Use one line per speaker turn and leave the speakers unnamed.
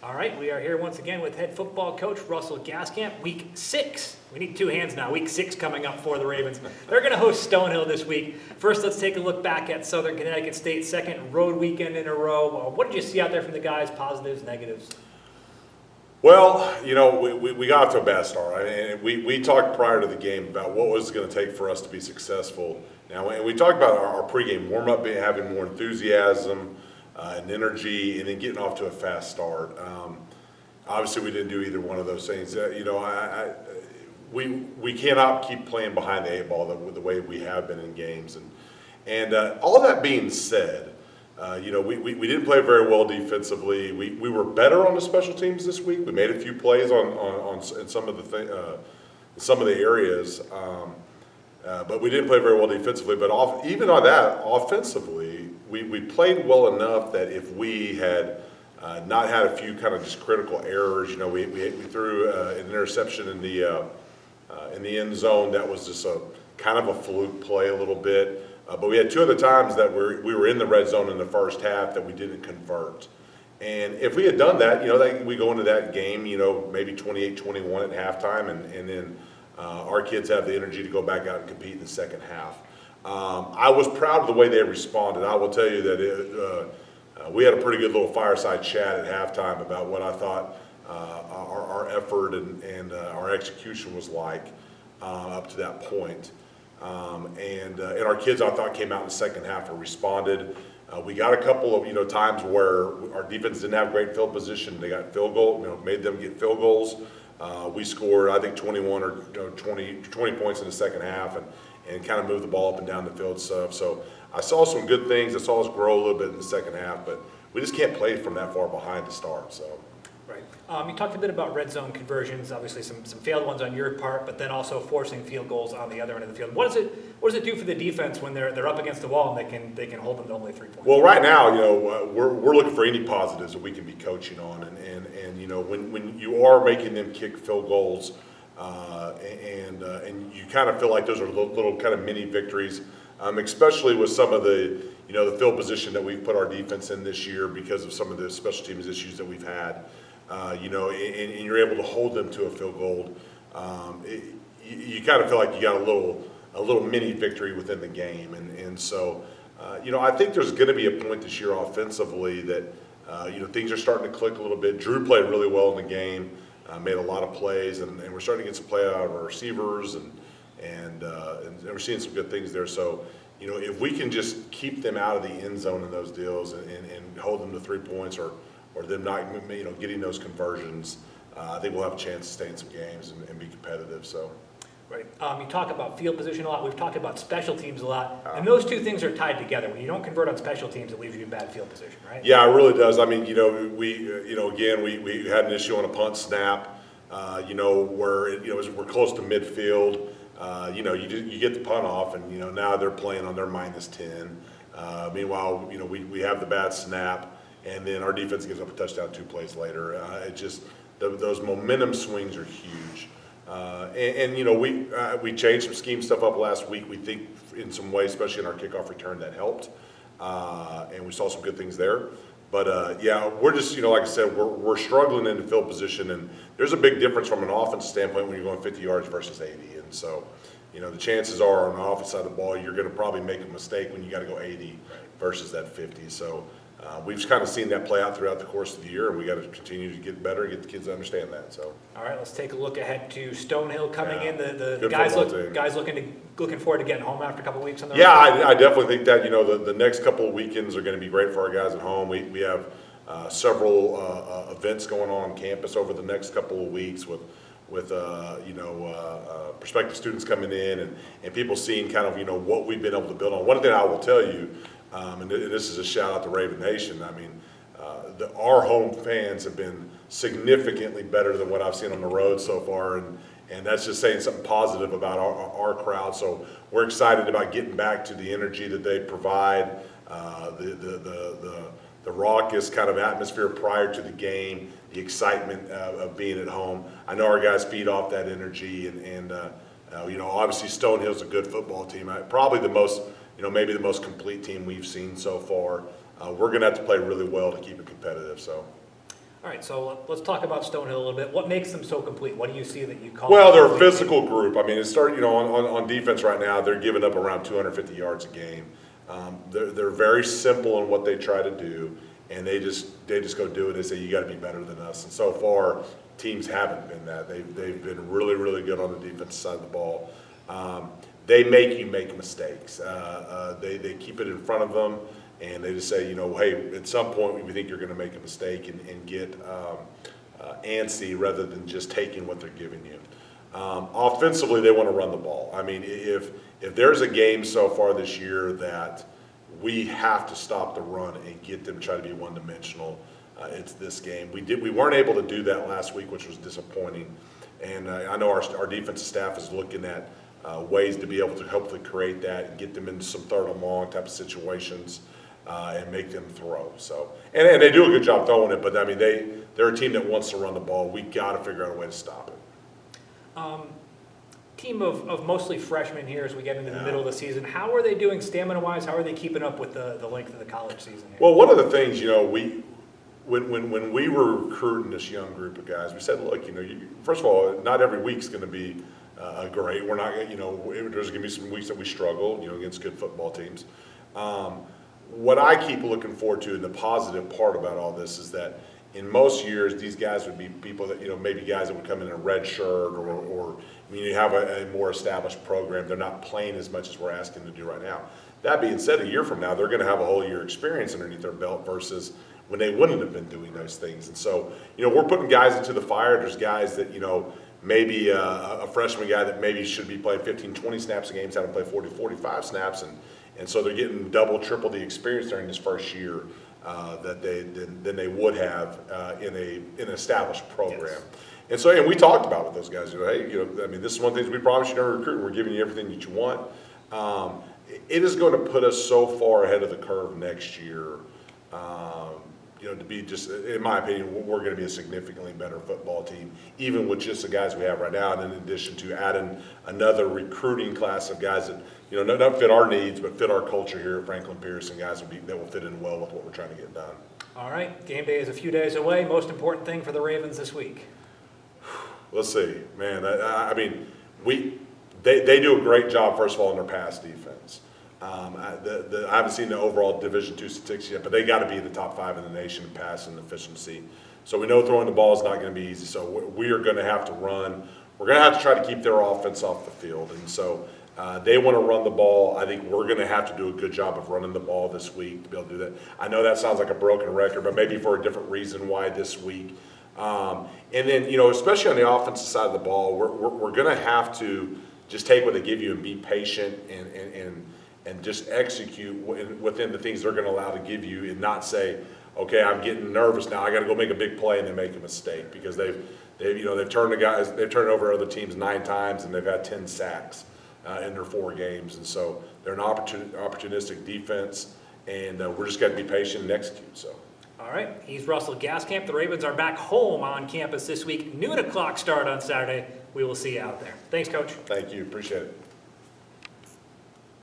All right, we are here once again with head football coach Russell Gaskamp. Week 6. We need 2 hands now. Week 6 coming up for the Ravens. They're going to host Stonehill this week. First, let's take a look back at Southern Connecticut State, second road weekend in a row. What did you see out there from the guys? Positives, negatives?
Well, we got off to a bad start. I mean, we talked prior to the game about what was going to take for us to be successful. Now, and we talked about our pregame warm-up, having more enthusiasm and energy, and then getting off to a fast start. Obviously, we didn't do either one of those things. We cannot keep playing behind the 8 ball the way we have been in games. And all that being said, we didn't play very well defensively. We were better on the special teams this week. We made a few plays in some of the areas, but we didn't play very well defensively. But even on that, offensively, we played well enough that if we had not had a few kind of just critical errors, we threw an interception in the end zone that was just a kind of a fluke play a little bit. But we had 2 other times that we were in the red zone in the first half that we didn't convert. And if we had done that, we go into that game, maybe 28-21 at halftime, and then our kids have the energy to go back out and compete in the second half. I was proud of the way they responded. I will tell you that we had a pretty good little fireside chat at halftime about what I thought our effort and our execution was like up to that point. And our kids, I thought, came out in the second half and responded. We got a couple of times where our defense didn't have great field position. They got field goal, made them get field goals. We scored, I think, 21 or 20 points in the second half, and kind of moved the ball up and down the field stuff. So I saw some good things. I saw us grow a little bit in the second half, but we just can't play from that far behind to start. So.
Right. You talked a bit about red zone conversions, obviously some failed ones on your part, but then also forcing field goals on the other end of the field. What does it do for the defense when they're up against the wall and they can hold them to only 3 points?
Well, right now, we're looking for any positives that we can be coaching on, and when you are making them kick field goals, and you kind of feel like those are little kind of mini victories, especially with some of the the field position that we've put our defense in this year because of some of the special teams issues that we've had. And you're able to hold them to a field goal. You kind of feel like you got a little mini victory within the game, and so I think there's going to be a point this year offensively that things are starting to click a little bit. Drew played really well in the game, made a lot of plays, and we're starting to get some play out of our receivers, and we're seeing some good things there. So if we can just keep them out of the end zone in those deals and hold them to 3 points or them not getting those conversions, I think we'll have a chance to stay in some games and be competitive. So.
Right. You talk about field position a lot. We've talked about special teams a lot, and those 2 things are tied together. When you don't convert on special teams, it leaves you in bad field position, right?
Yeah, it really does. I mean, we had an issue on a punt snap, where we're close to midfield. You get the punt off, and now they're playing on their -10. Meanwhile, we have the bad snap, and then our defense gives up a touchdown 2 plays later. It just those momentum swings are huge. We changed some scheme stuff up last week. We think in some ways, especially in our kickoff return, that helped, and we saw some good things there. But we're just like I said, we're struggling in the field position, and there's a big difference from an offense standpoint when you're going 50 yards versus 80. And so, the chances are on the offense side of the ball, you're going to probably make a mistake when you got to go 80 versus that 50. So. We've kind of seen that play out throughout the course of the year, and we got to continue to get better and get the kids to understand that. So,
all right, let's take a look ahead to Stonehill coming in. The guys looking forward to getting home after a couple of weeks on the road.
I definitely think that the next couple of weekends are going to be great for our guys at home. We have several events going on campus over the next couple of weeks with prospective students coming in and people seeing kind of what we've been able to build on. One thing I will tell you. And this is a shout out to Raven Nation. I mean, our home fans have been significantly better than what I've seen on the road so far, and that's just saying something positive about our crowd. So we're excited about getting back to the energy that they provide, the raucous kind of atmosphere prior to the game, the excitement of being at home. I know our guys feed off that energy, and obviously Stonehill's a good football team. Probably the most. Maybe the most complete team we've seen so far. We're going to have to play really well to keep it competitive. So,
All right, so let's talk about Stonehill a little bit. What makes them so complete? What do you see that you call?
Well, they're a
complete?
physical group. I mean, it started, on defense right now, they're giving up around 250 yards a game. They're very simple in what they try to do, and they just go do it. They say, you got to be better than us. And so far, teams haven't been that. They've been really, really good on the defensive side of the ball. They make you make mistakes. They keep it in front of them, and they just say, hey, at some point we think you're going to make a mistake and get antsy rather than just taking what they're giving you. Offensively, they want to run the ball. I mean, if there's a game so far this year that we have to stop the run and get them to try to be one-dimensional, it's this game. We weren't able to do that last week, which was disappointing. And I know our defensive staff is looking at ways to be able to hopefully create that and get them into some third and long type of situations and make them throw. So and they do a good job throwing it, but I mean they're a team that wants to run the ball. We got to figure out a way to stop it.
Team of mostly freshmen here as we get into the middle of the season. How are they doing stamina-wise? How are they keeping up with the length of the college season here?
Well, one of the things, when we were recruiting this young group of guys, we said, look, first of all, not every week's going to be great. We're not, there's going to be some weeks that we struggle, against good football teams. What I keep looking forward to, and the positive part about all this, is that in most years, these guys would be people that, maybe guys that would come in a red shirt or you have a more established program. They're not playing as much as we're asking them to do right now. That being said, a year from now, they're going to have a whole year experience underneath their belt versus when they wouldn't have been doing those things. And so, we're putting guys into the fire. There's guys that, maybe a freshman guy that maybe should be playing 15, 20 snaps a game is having to play 40, 45 snaps. And so they're getting double, triple the experience during this first year than they would have in an established program.
Yes.
And so, and we talked about with those guys, hey, this is one of the things we promised you during recruiting. We're giving you everything that you want. It is going to put us so far ahead of the curve next year, to be just, in my opinion, we're going to be a significantly better football team, even with just the guys we have right now, and in addition to adding another recruiting class of guys that, don't fit our needs, but fit our culture here at Franklin Pierce, and guys that will fit in well with what we're trying to get done.
All right, game day is a few days away. Most important thing for the Ravens this week?
Let's see, man. I mean, they do a great job, first of all, in their pass defense. I haven't seen the overall Division II statistics yet, but they got to be in the top 5 in the nation in passing efficiency. So we know throwing the ball is not going to be easy. So we are going to have to run. We're going to have to try to keep their offense off the field. And so they want to run the ball. I think we're going to have to do a good job of running the ball this week to be able to do that. I know that sounds like a broken record, but maybe for a different reason why this week. And then, especially on the offensive side of the ball, we're going to have to just take what they give you and be patient and just execute within the things they're going to allow to give you, and not say, okay, I'm getting nervous now, I got to go make a big play and then make a mistake, because they've turned over other teams 9 times and they've had 10 sacks in their 4 games, and so they're an opportunistic defense, and we're just got to be patient and execute. So.
All right, he's Russell Gaskamp. The Ravens are back home on campus this week. Noon o'clock start on Saturday. We will see you out there. Thanks, Coach.
Thank you. Appreciate it.